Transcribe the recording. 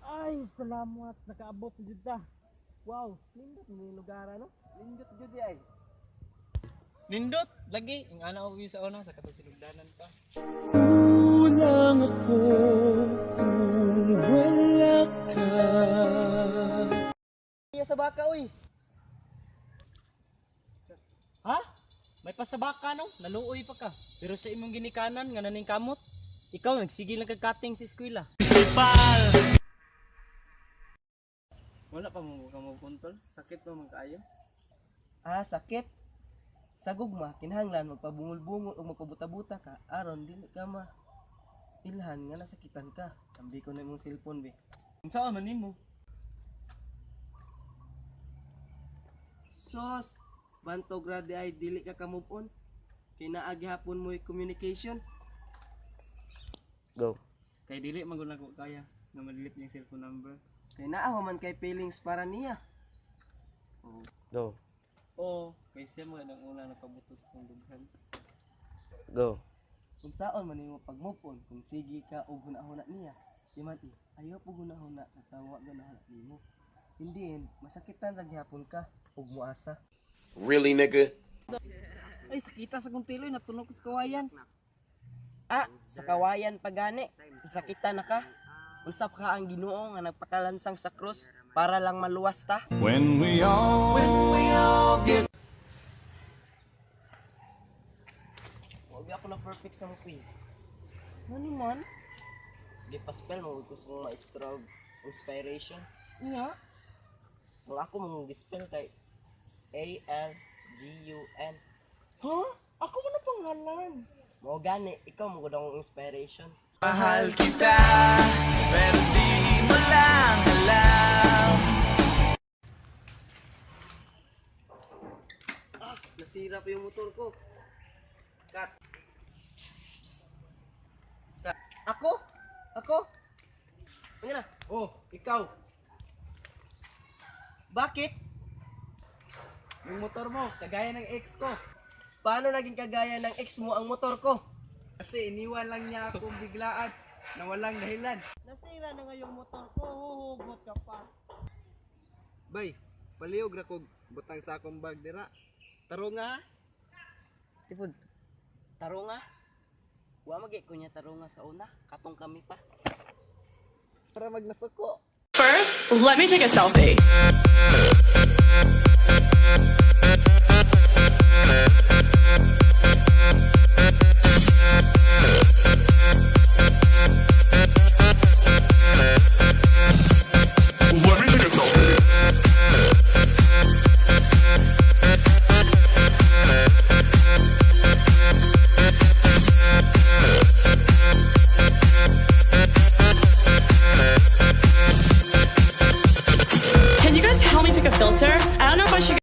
Ay, salamat. Nakaabot na jud ta. Wow, nindot mo yung lugar, ano? Nindot jud ay. Nindot lagi ang ana og sa una sa katong sinugdanan pa. Kulang ako kung wala ka. Iya sa baka oy. Ha? May pasabaka no? Naluoy pa ka. Pero sa imong ginikanan nga naning kamot, ikaw nagsigil lang kag cutting sa eskwela. Sipal. Wala pa mo ka mo kontol. Sakit pa man kaayo. Ah, sakit. Sa gugma, kinahanglan magpabungol-bungol o magpabuta-buta ka, aron dili ka ma ilhan nga nasakitan ka. Tambi ko na imong cellphone be. Unsa man nimo? Sos, bantog radi ay dili ka ka-move on. Kay naagi hapon mo communication. Go. Kay dili man gud ko kaya nga ma-delete yung cellphone number. Kay naaho man kay feelings para niya. Go. Oo, kay siya mo nang una nagpabutos kong dughan. Go. Kung saon man nimo pag-move on, kung sige ka og hunahuna niya, di man ayaw po hunahuna at tawa ganahan nimo. Hindi, masakitan ra gyapon ka ug muasa. Really, nigga? Ay, sakita sa kong tiloy, natunog ko sa kawayan. Ah, sa kawayan pagani, sasakitan na ka. Unsap ka ang Ginoo nga nagpakalansang sa krus para lang maluwas ta. When we all get Wag ako na perfect sa mga quiz. Ano man? Di pa spell mo ko sa maestro inspiration. Nga. Wala ako mong spell kay ALGUN. Ha? Ako mo na pangalan. Mo gani, ikaw mo gudang inspiration. mahal kita, pero di mo lang alam. Nasira pa yung motor ko. Cut. Cut. Ako? Ako? Ano na? Oh, ikaw. Bakit? Yung motor mo, kagaya ng ex ko. Paano naging kagaya ng ex mo ang motor ko? Kasi iniwan lang niya akong biglaan na walang dahilan. Nasira na nga yung motor ko. Huhugot ka pa. Bay, palihog na kog butang sa akong bag dira. Taro nga. Tipod, tarunga. Wa magi ko niya tarunga sa una. Katong kami pa. Para magnasuko. First, let me take a selfie.